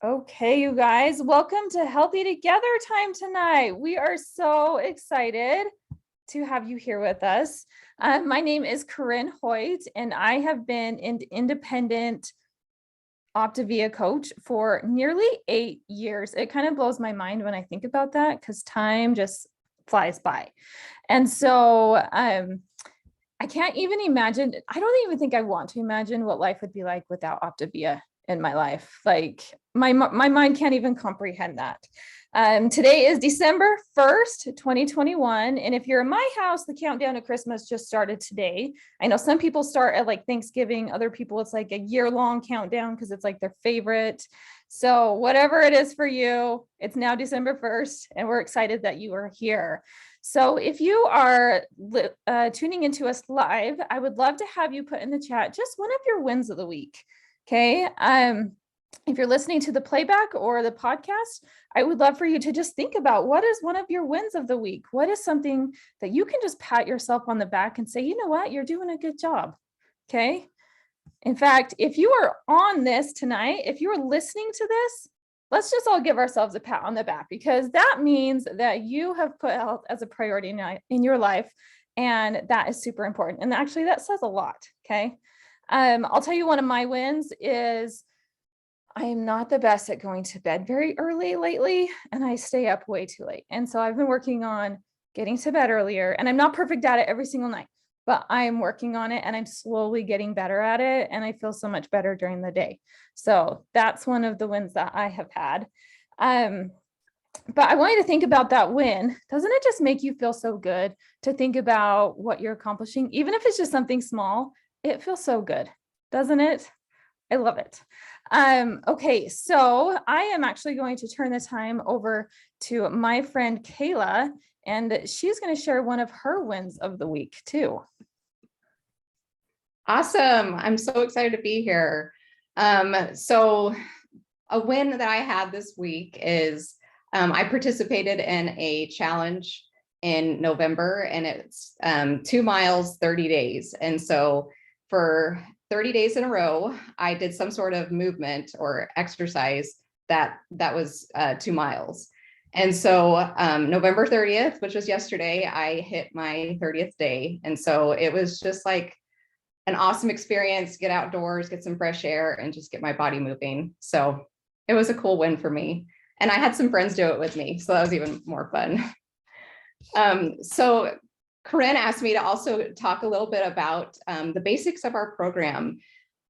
Okay, you guys, welcome to Healthy Together time tonight. We are so excited to have you here with us. My name is Corinne Hoyt, and I have been an independent Optavia coach for nearly 8 years. It kind of blows my mind when I think about that because time just flies by. And so I can't even imagine, I don't even think I want to imagine what life would be like without Optavia in my life. Like my mind can't even comprehend that. Today is December 1st, 2021. And if you're in my house, the countdown to Christmas just started today. I know some people start at like Thanksgiving. Other people, it's like a year-long countdown because it's like their favorite. So whatever it is for you, it's now December 1st, and we're excited that you are here. So if you are tuning into us live, I would love to have you put in the chat just one of your wins of the week. Okay. If you're listening to the playback or the podcast, I would love for you to just think about what is one of your wins of the week? What is something that you can just pat yourself on the back and say, you know what, you're doing a good job. Okay. In fact, if you are on this tonight, if you are listening to this, let's just all give ourselves a pat on the back, because that means that you have put health as a priority in your life. And that is super important. And actually that says a lot. Okay. I'll tell you, one of my wins is I am not the best at going to bed very early lately, and I stay up way too late. And so I've been working on getting to bed earlier, and I'm not perfect at it every single night, but I'm working on it and I'm slowly getting better at it. And I feel so much better during the day. So that's one of the wins that I have had. But I want you to think about that win. Doesn't it just make you feel so good to think about what you're accomplishing? Even if it's just something small, it feels so good, doesn't it? I love it. Okay, so I am actually going to turn the time over to my friend Kayla, and she's going to share one of her wins of the week too. Awesome. I'm so excited to be here. So a win that I had this week is I participated in a challenge in November, and it's 2 miles, 30 days. And so for 30 days in a row, I did some sort of movement or exercise that was 2 miles. And so November 30th, which was yesterday, I hit my 30th day. And so it was just like an awesome experience, get outdoors, get some fresh air, and just get my body moving. So it was a cool win for me. And I had some friends do it with me, so that was even more fun. So Corinne asked me to also talk a little bit about the basics of our program.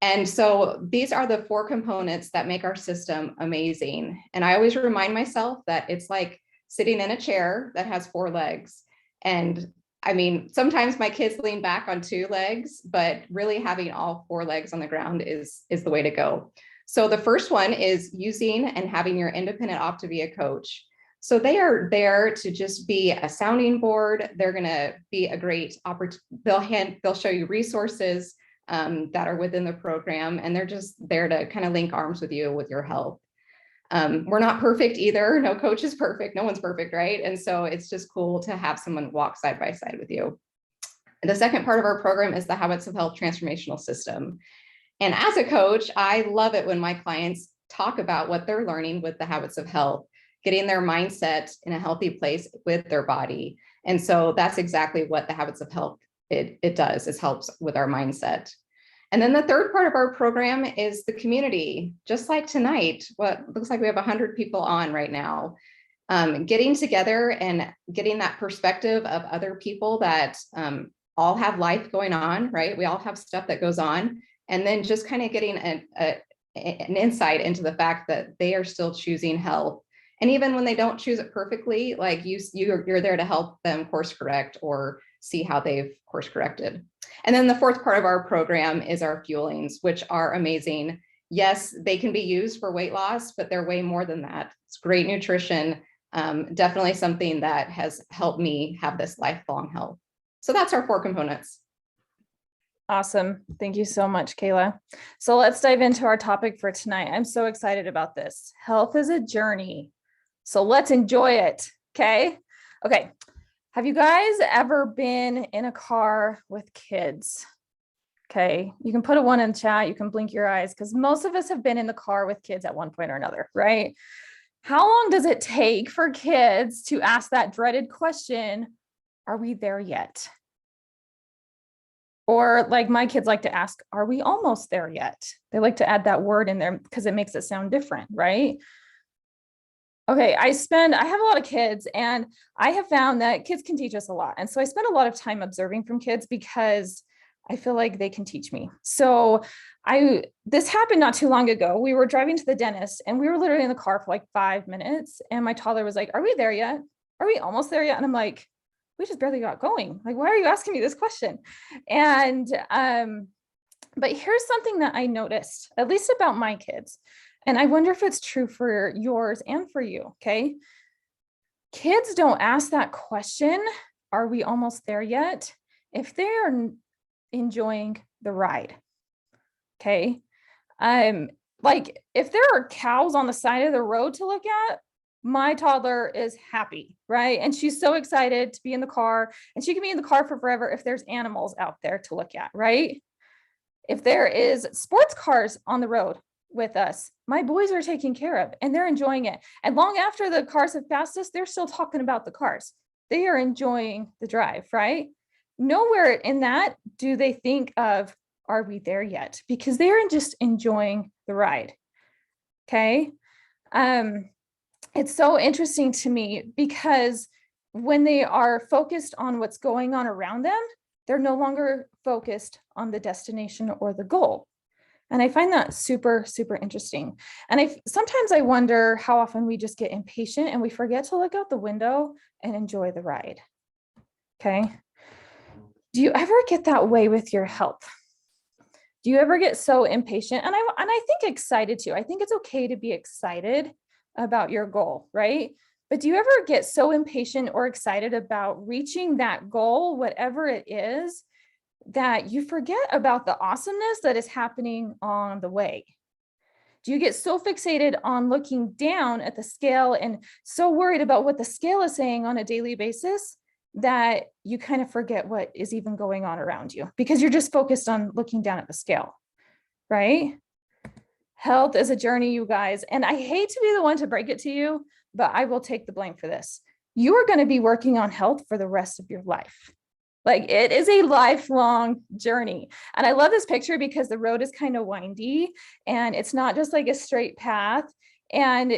And so these are the 4 components that make our system amazing. And I always remind myself that it's like sitting in a chair that has 4 legs. And I mean, sometimes my kids lean back on 2 legs, but really having all 4 legs on the ground is the way to go. So the first one is using and having your independent Optavia coach. So they are there to just be a sounding board. They're going to be a great opportunity. They'll show you resources that are within the program, and they're just there to kind of link arms with you with your health. We're not perfect either. No coach is perfect. No one's perfect, right? And so it's just cool to have someone walk side by side with you. And the second part of our program is the Habits of Health Transformational System. And as a coach, I love it when my clients talk about what they're learning with the Habits of Health, getting their mindset in a healthy place with their body. And so that's exactly what the Habits of Health it does. It helps with our mindset. And then the third part of our program is the community. Just like tonight, what looks like we have 100 people on right now, getting together and getting that perspective of other people that all have life going on, right? We all have stuff that goes on. And then just kind of getting an insight into the fact that they are still choosing health. And even when they don't choose it perfectly, like you're there to help them course correct or see how they've course corrected. And then the fourth part of our program is our fuelings, which are amazing. Yes, they can be used for weight loss, but they're way more than that. It's great nutrition, definitely something that has helped me have this lifelong health. So that's our 4 components. Awesome. Thank you so much, Kayla. So let's dive into our topic for tonight. I'm so excited about this. Health is a journey. So let's enjoy it. Okay. Okay. Have you guys ever been in a car with kids? Okay, you can put a 1 in chat, you can blink your eyes, because most of us have been in the car with kids at one point or another, right? How long does it take for kids to ask that dreaded question, are we there yet? Or like my kids like to ask, are we almost there yet? They like to add that word in there because it makes it sound different, right? Okay, I have a lot of kids, and I have found that kids can teach us a lot. And so I spend a lot of time observing from kids because I feel like they can teach me. So this happened not too long ago. We were driving to the dentist, and we were literally in the car for like 5 minutes. And my toddler was like, are we there yet? Are we almost there yet? And I'm like, we just barely got going. Like, why are you asking me this question? And but here's something that I noticed, at least about my kids. And I wonder if it's true for yours and for you, okay? Kids don't ask that question, are we almost there yet? If they are enjoying the ride, okay? Like if there are cows on the side of the road to look at, my toddler is happy, right? And she's so excited to be in the car, and she can be in the car for forever if there's animals out there to look at, right? If there is sports cars on the road with us, my boys are taken care of and they're enjoying it. And long after the cars have passed us, they're still talking about the cars. They are enjoying the drive, right? Nowhere in that do they think of, are we there yet? Because they're just enjoying the ride. Okay. It's so interesting to me because when they are focused on what's going on around them, they're no longer focused on the destination or the goal. And I find that super, super interesting. And sometimes I wonder how often we just get impatient and we forget to look out the window and enjoy the ride. Okay. Do you ever get that way with your health? Do you ever get so impatient? And I think excited too. I think it's okay to be excited about your goal, right? But do you ever get so impatient or excited about reaching that goal, whatever it is, that you forget about the awesomeness that is happening on the way? Do you get so fixated on looking down at the scale and so worried about what the scale is saying on a daily basis that you kind of forget what is even going on around you because you're just focused on looking down at the scale, right? Health is a journey, you guys. And I hate to be the one to break it to you, but I will take the blame for this. You are going to be working on health for the rest of your life. Like it is a lifelong journey. And I love this picture because the road is kind of windy and it's not just like a straight path. And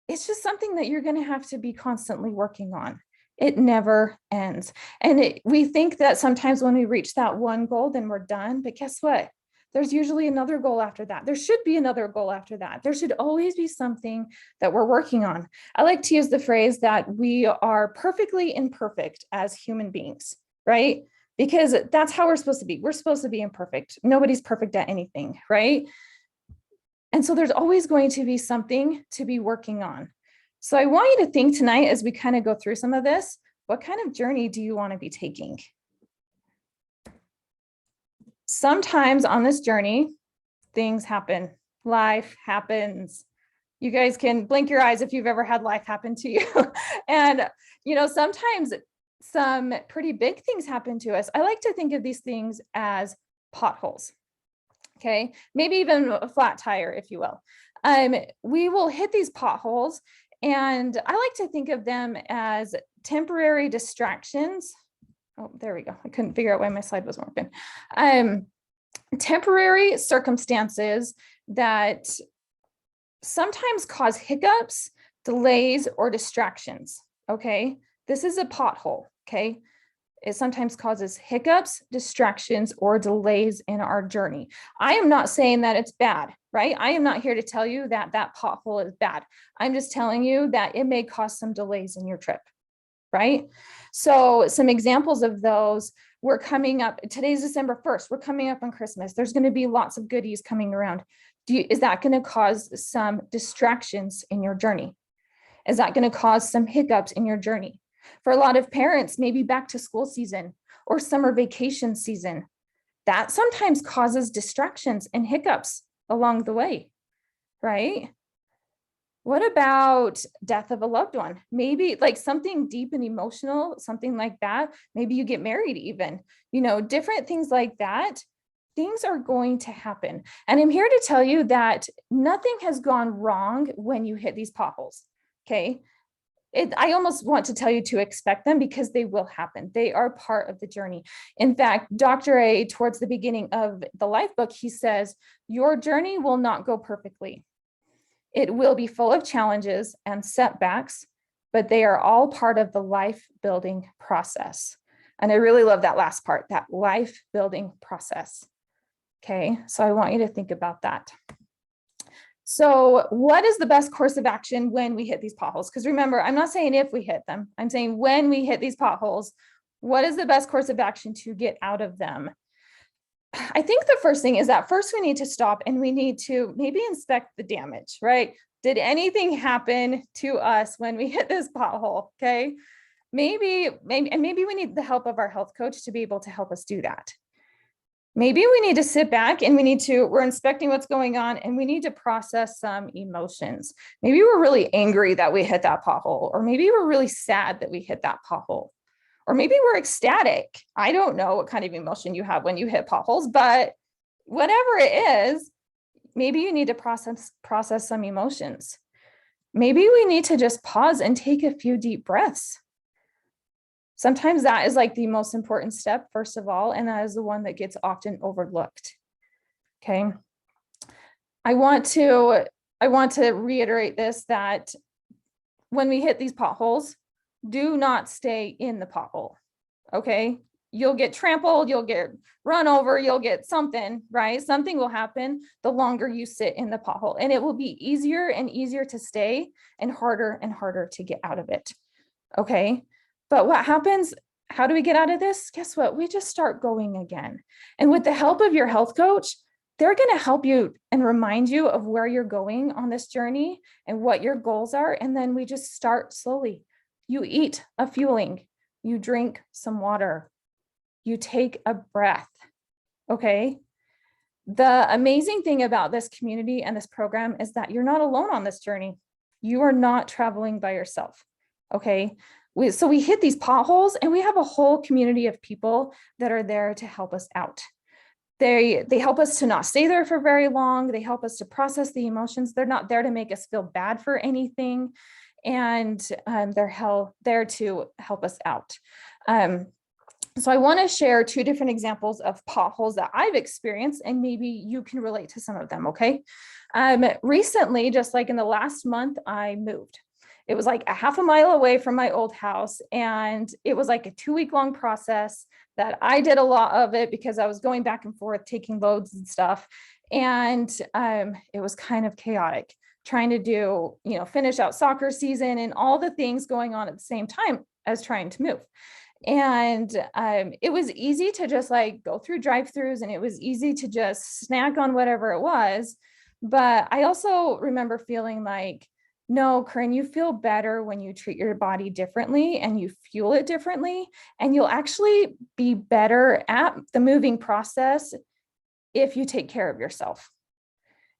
it's just something that you're going to have to be constantly working on. It never ends. And we think that sometimes when we reach that one goal, then we're done. But guess what? There's usually another goal after that. There should be another goal after that. There should always be something that we're working on. I like to use the phrase that we are perfectly imperfect as human beings, right? Because that's how we're supposed to be. We're supposed to be imperfect. Nobody's perfect at anything, right? And so there's always going to be something to be working on. So I want you to think tonight as we kind of go through some of this, what kind of journey do you want to be taking? Sometimes on this journey, things happen. Life happens. You guys can blink your eyes if you've ever had life happen to you. And, sometimes some pretty big things happen to us. I like to think of these things as potholes. Okay. Maybe even a flat tire, if you will. We will hit these potholes, and I like to think of them as temporary distractions. Oh, there we go. I couldn't figure out why my slide wasn't working. Temporary circumstances that sometimes cause hiccups, delays, or distractions. Okay. This is a pothole. Okay. It sometimes causes hiccups, distractions, or delays in our journey. I am not saying that it's bad, right? I am not here to tell you that that pothole is bad. I'm just telling you that it may cause some delays in your trip, right? So some examples of those, we're coming up, today's December 1st, we're coming up on Christmas. There's going to be lots of goodies coming around. Is that going to cause some distractions in your journey? Is that going to cause some hiccups in your journey? For a lot of parents, maybe back to school season or summer vacation season, that sometimes causes distractions and hiccups along the way, right? What about death of a loved one? Maybe like something deep and emotional, something like that. Maybe you get married even, different things like that things are going to happen. And I'm here to tell you that nothing has gone wrong when you hit these potholes. Okay. I almost want to tell you to expect them because they will happen. They are part of the journey. In fact, Dr. A, towards the beginning of the life book, he says, your journey will not go perfectly. It will be full of challenges and setbacks, but they are all part of the life building process. And I really love that last part, that life building process. Okay, so I want you to think about that. So what is the best course of action when we hit these potholes? Because remember, I'm not saying if we hit them, I'm saying when we hit these potholes, what is the best course of action to get out of them? I think the first thing is that first we need to stop and we need to maybe inspect the damage, right? Did anything happen to us when we hit this pothole? Okay, maybe we need the help of our health coach to be able to help us do that. Maybe we need to sit back and we're inspecting what's going on and we need to process some emotions. Maybe we're really angry that we hit that pothole, or maybe we're really sad that we hit that pothole, or maybe we're ecstatic. I don't know what kind of emotion you have when you hit potholes, but whatever it is, maybe you need to process some emotions. Maybe we need to just pause and take a few deep breaths. Sometimes that is like the most important step, first of all, and that is the one that gets often overlooked. Okay. I want to reiterate this, that when we hit these potholes, do not stay in the pothole. Okay. You'll get trampled, you'll get run over, you'll get something, right? Something will happen the longer you sit in the pothole, and it will be easier and easier to stay and harder to get out of it. Okay. But what happens? How do we get out of this? Guess what? We just start going again. And with the help of your health coach, they're going to help you and remind you of where you're going on this journey and what your goals are. And then we just start slowly. You eat a fueling, you drink some water, you take a breath. Okay. The amazing thing about this community and this program is that you're not alone on this journey. You are not traveling by yourself. Okay. So we hit these potholes and we have a whole community of people that are there to help us out. They help us to not stay there for very long. They help us to process the emotions. They're not there to make us feel bad for anything. And they're there to help us out. So I want to share two different examples of potholes that I've experienced, and maybe you can relate to some of them, okay? Recently, just like in the last month, I moved. It was like a half a mile away from my old house, and it was like a 2-week-long process that I did a lot of it because I was going back and forth, taking loads and stuff. And it was kind of chaotic, trying to do, finish out soccer season and all the things going on at the same time as trying to move. And it was easy to just like go through drive-throughs, and it was easy to just snack on whatever it was. But I also remember feeling like, no, Corinne, you feel better when you treat your body differently and you fuel it differently, and you'll actually be better at the moving process if you take care of yourself.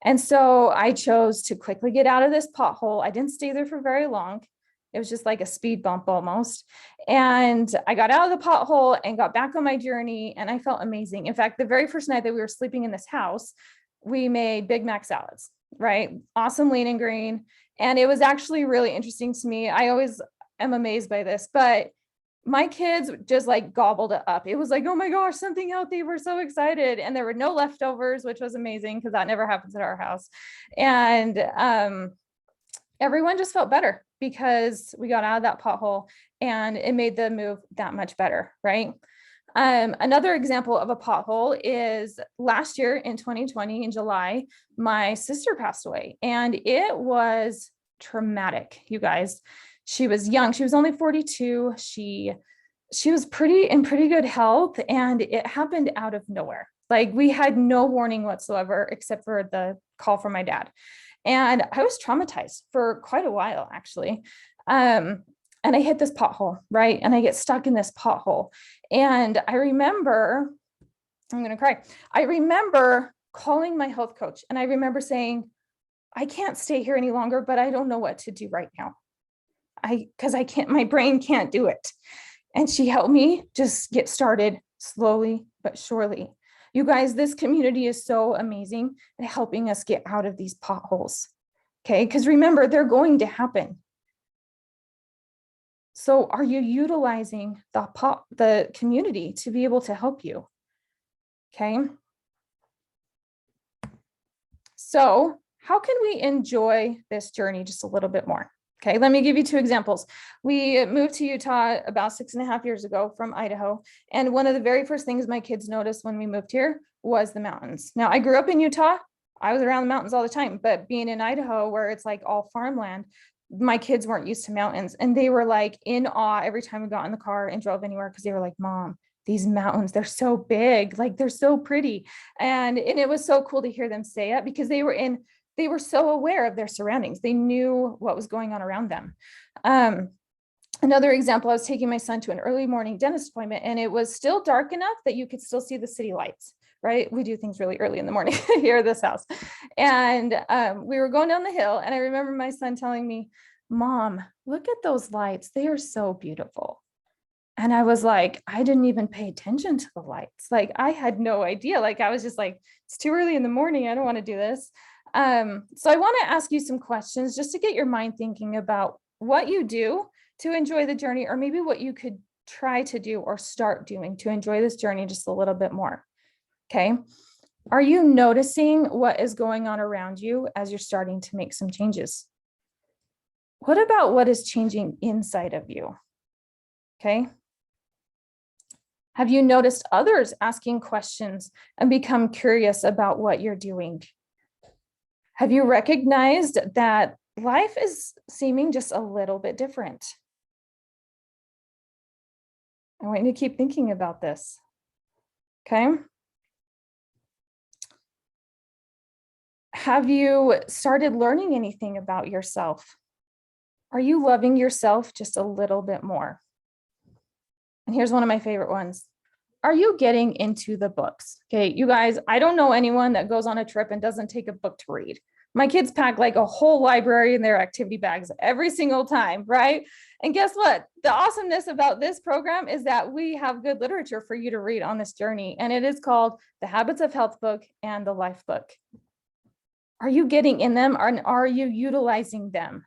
And so I chose to quickly get out of this pothole. I didn't stay there for very long. It was just like a speed bump almost. And I got out of the pothole and got back on my journey, and I felt amazing. In fact, the very first night that we were sleeping in this house, we made Big Mac salads, right? Awesome lean and green. And it was actually really interesting to me. I always am amazed by this, but my kids just like gobbled it up. It was like, oh my gosh, something out there. We're so excited. And there were no leftovers, which was amazing because that never happens at our house. And everyone just felt better because we got out of that pothole, and it made the move that much better, right? Another example of a pothole is last year in 2020, in July, my sister passed away, and it was traumatic, you guys. She was young. She was only 42. She was in pretty good health, and it happened out of nowhere. Like, we had no warning whatsoever, except for the call from my dad. And I was traumatized for quite a while, actually. And I hit this pothole, right? And I get stuck in this pothole. And I remember, I'm going to cry. I remember calling my health coach, and I remember saying, I can't stay here any longer, but I don't know what to do right now. Because I can't, my brain can't do it. And she helped me just get started slowly but surely. You guys, this community is so amazing at helping us get out of these potholes. Okay, because remember, they're going to happen. So are you utilizing the community to be able to help you? Okay. So how can we enjoy this journey just a little bit more? Okay, let me give you two examples. We moved to Utah about 6.5 years ago from Idaho. And one of the very first things my kids noticed when we moved here was the mountains. Now, I grew up in Utah. I was around the mountains all the time, but being in Idaho, where it's like all farmland, my kids weren't used to mountains. And they were like in awe every time we got in the car and drove anywhere, because they were like, Mom, these mountains, they're so big, like they're so pretty. And it was so cool to hear them say it, because they were so aware of their surroundings. They knew what was going on around them. Another example, I was taking my son to an early morning dentist appointment, and it was still dark enough that you could still see the city lights, right? We do things really early in the morning here at this house. And we were going down the hill, and I remember my son telling me, Mom, look at those lights. They are so beautiful. And I was like, I didn't even pay attention to the lights. Like, I had no idea. Like, I was just like, it's too early in the morning. I don't want to do this. So I want to ask you some questions just to get your mind thinking about what you do to enjoy the journey, or maybe what you could try to do or start doing to enjoy this journey just a little bit more. Okay. Are you noticing what is going on around you as you're starting to make some changes? What about what is changing inside of you? Okay. Have you noticed others asking questions and become curious about what you're doing? Have you recognized that life is seeming just a little bit different? I want you to keep thinking about this. Okay. Have you started learning anything about yourself? Are you loving yourself just a little bit more? And here's one of my favorite ones. Are you getting into the books? Okay, you guys, I don't know anyone that goes on a trip and doesn't take a book to read. My kids pack like a whole library in their activity bags every single time, right? And guess what? The awesomeness about this program is that we have good literature for you to read on this journey. And it is called the Habits of Health book and the Life book. Are you getting in them, or are you utilizing them?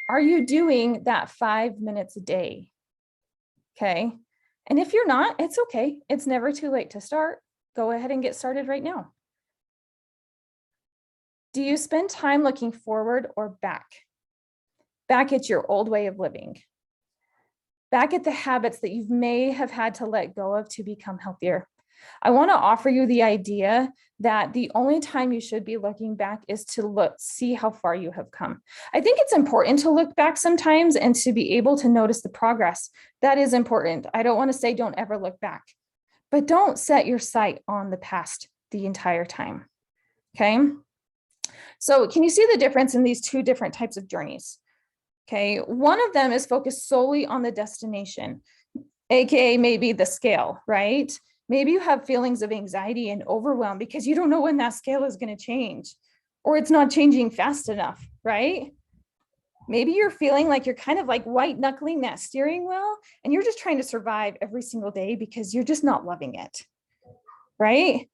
Are you doing that 5 minutes a day? Okay. And if you're not, it's okay. It's never too late to start. Go ahead and get started right now. Do you spend time looking forward or back? Back at your old way of living? Back at the habits that you may have had to let go of to become healthier? I want to offer you the idea that the only time you should be looking back is to see how far you have come. I think it's important to look back sometimes and to be able to notice the progress. That is important. I don't want to say don't ever look back, but don't set your sight on the past the entire time. Okay. So can you see the difference in these two different types of journeys? Okay. One of them is focused solely on the destination, AKA maybe the scale, right? Maybe you have feelings of anxiety and overwhelm because you don't know when that scale is going to change, or it's not changing fast enough, right? Maybe you're feeling like you're kind of like white knuckling that steering wheel and you're just trying to survive every single day because you're just not loving it, right?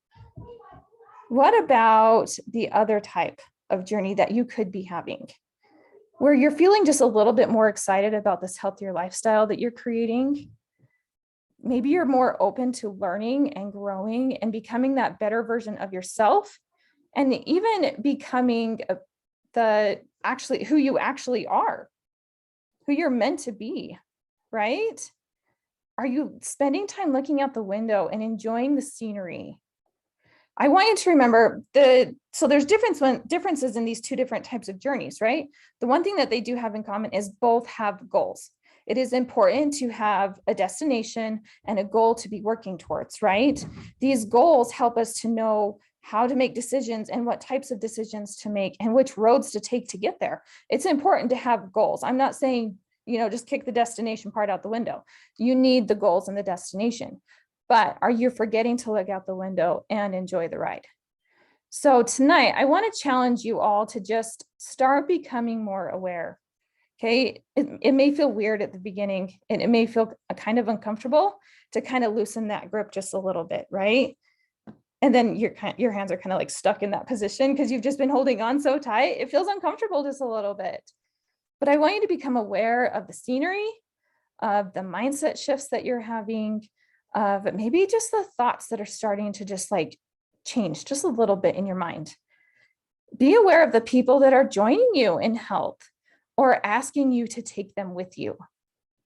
What about the other type of journey that you could be having, where you're feeling just a little bit more excited about this healthier lifestyle that you're creating? Maybe you're more open to learning and growing and becoming that better version of yourself, and even becoming who you actually are, who you're meant to be, right? Are you spending time looking out the window and enjoying the scenery? I want you to remember so there's differences in these two different types of journeys, right? The one thing that they do have in common is both have goals. It is important to have a destination and a goal to be working towards, right? These goals help us to know how to make decisions and what types of decisions to make and which roads to take to get there. It's important to have goals. I'm not saying, just kick the destination part out the window. You need the goals and the destination, but are you forgetting to look out the window and enjoy the ride? So tonight, I want to challenge you all to just start becoming more aware. Okay, it may feel weird at the beginning and it may feel kind of uncomfortable to kind of loosen that grip just a little bit, right? And then your hands are kind of like stuck in that position because you've just been holding on so tight. It feels uncomfortable just a little bit. But I want you to become aware of the scenery, of the mindset shifts that you're having, of maybe just the thoughts that are starting to just like change just a little bit in your mind. Be aware of the people that are joining you in health or asking you to take them with you.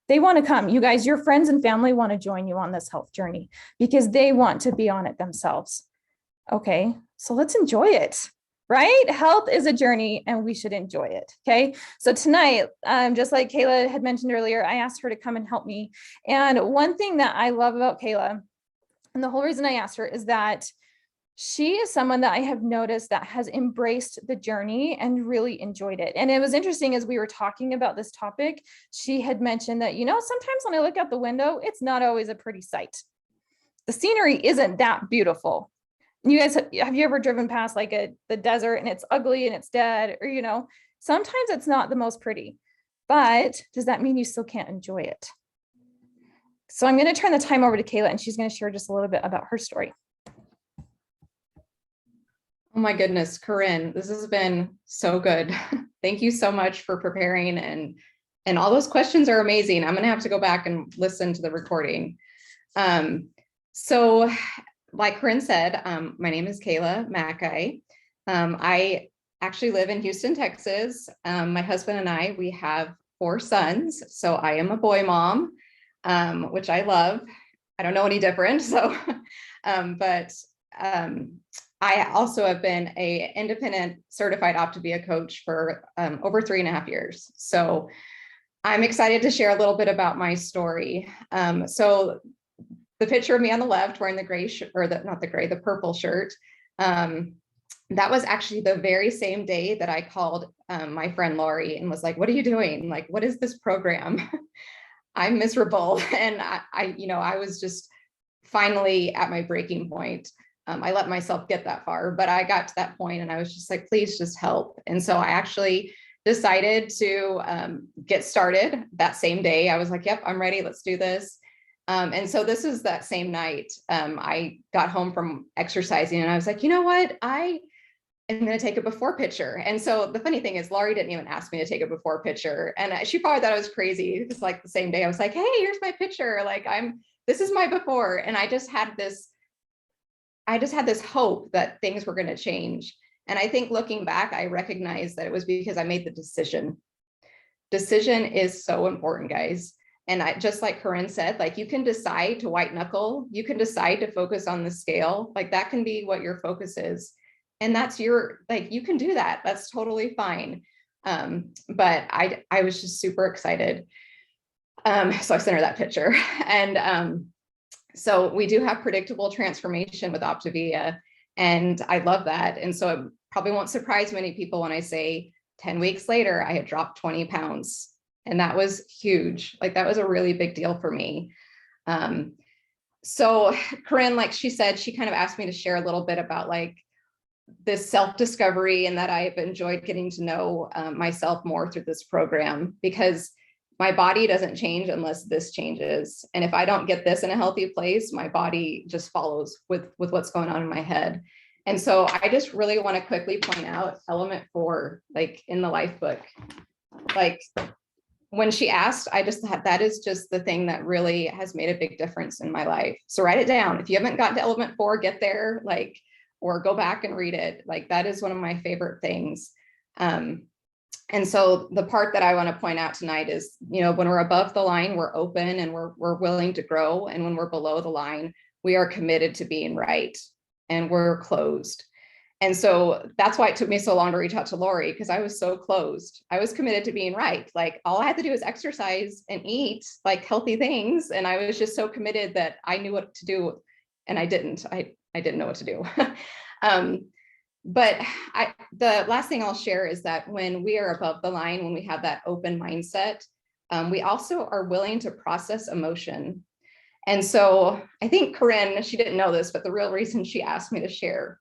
They want to come. You guys, your friends and family want to join you on this health journey because they want to be on it themselves. Okay, so let's enjoy it, right? Health is a journey and we should enjoy it. Okay, so tonight, just like Kayla had mentioned earlier, I asked her to come and help me. And one thing that I love about Kayla, and the whole reason I asked her, is that she is someone that I have noticed that has embraced the journey and really enjoyed it. And it was interesting as we were talking about this topic, she had mentioned that, sometimes when I look out the window, it's not always a pretty sight. The scenery isn't that beautiful. You guys, have you ever driven past like the desert and it's ugly and it's dead, or, sometimes it's not the most pretty, but does that mean you still can't enjoy it? So I'm going to turn the time over to Kayla and she's going to share just a little bit about her story. Oh my goodness, Corinne, this has been so good. Thank you so much for preparing, and all those questions are amazing. I'm going to have to go back and listen to the recording. So like Corinne said, my name is Kayla Mackay. I actually live in Houston, Texas. My husband and I, we have 4 sons. So I am a boy mom, which I love. I don't know any different. So, but I also have been an independent certified Optavia coach for over 3.5 years. So I'm excited to share a little bit about my story. So the picture of me on the left wearing the gray shirt, or the purple shirt, that was actually the very same day that I called my friend Lori and was like, what are you doing? Like, what is this program? I'm miserable. And I was just finally at my breaking point. I let myself get that far, but I got to that point and I was just like, please just help. And so I actually decided to get started that same day. I was like, yep, I'm ready. Let's do this. And so this is that same night. I got home from exercising and I was like, you know what? I am going to take a before picture. And so the funny thing is, Laurie didn't even ask me to take a before picture. And she probably thought I was crazy. It was like the same day I was like, hey, here's my picture. Like this is my before. And I just had this hope that things were going to change. And I think looking back, I recognize that it was because I made the decision. Decision is so important, guys. And just like Corinne said, like you can decide to white knuckle, you can decide to focus on the scale, like that can be what your focus is. And that's you can do that. That's totally fine. But I was just super excited. So I sent her that picture. And so we do have predictable transformation with Optavia, and I love that. And so it probably won't surprise many people when I say 10 weeks later, I had dropped 20 pounds. And that was huge. Like that was a really big deal for me. So Corinne, like she said, she kind of asked me to share a little bit about like this self-discovery and that I've enjoyed getting to know myself more through this program, because my body doesn't change unless this changes. And if I don't get this in a healthy place, my body just follows with what's going on in my head. And so I just really want to quickly point out element 4, like in the life book, like when she asked, I just thought that is just the thing that really has made a big difference in my life. So write it down. If you haven't gotten to element 4, get there, like, or go back and read it. Like that is one of my favorite things. And so the part that I want to point out tonight is, when we're above the line, we're open and we're willing to grow. And when we're below the line, we are committed to being right and we're closed. And so that's why it took me so long to reach out to Lori, because I was so closed. I was committed to being right. Like all I had to do was exercise and eat like healthy things. And I was just so committed that I knew what to do. And I didn't know what to do. But the last thing I'll share is that when we are above the line, when we have that open mindset, we also are willing to process emotion. And so I think Corinne, she didn't know this, but the real reason she asked me to share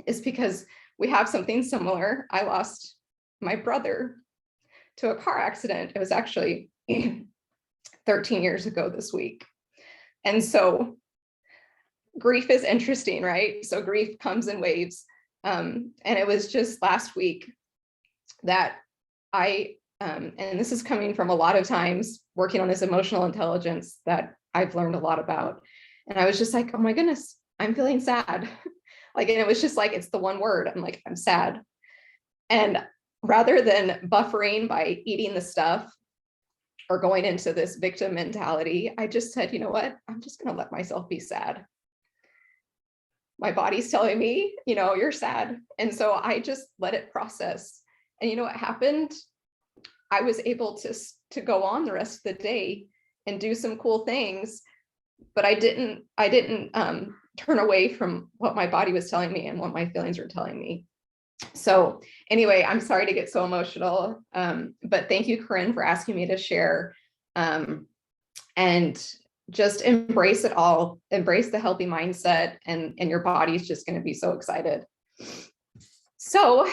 is because we have something similar. I lost my brother to a car accident. It was actually 13 years ago this week. And so grief is interesting, right? So grief comes in waves. And it was just last week that and this is coming from a lot of times working on this emotional intelligence that I've learned a lot about. And I was just like, oh my goodness, I'm feeling sad. Like, and it was just like, it's the one word. I'm like, I'm sad. And rather than buffering by eating the stuff or going into this victim mentality, I just said, you know what? I'm just going to let myself be sad. My body's telling me, you're sad. And so I just let it process. And you know what happened? I was able to go on the rest of the day and do some cool things, but I didn't turn away from what my body was telling me and what my feelings were telling me. So anyway, I'm sorry to get so emotional, but thank you, Corinne, for asking me to share, and just embrace it all, embrace the healthy mindset, and your body's just going to be so excited. So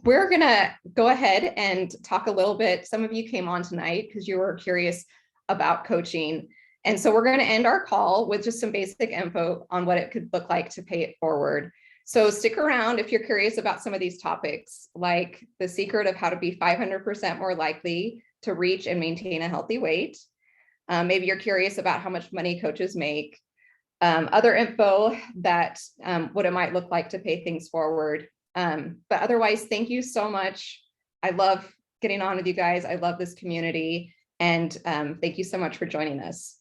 we're going to go ahead and talk a little bit. Some of you came on tonight because you were curious about coaching. And so we're going to end our call with just some basic info on what it could look like to pay it forward. So stick around if you're curious about some of these topics, like the secret of how to be 500% more likely to reach and maintain a healthy weight. Maybe you're curious about how much money coaches make, other info that what it might look like to pay things forward. But otherwise, thank you so much. I love getting on with you guys. I love this community. And thank you so much for joining us.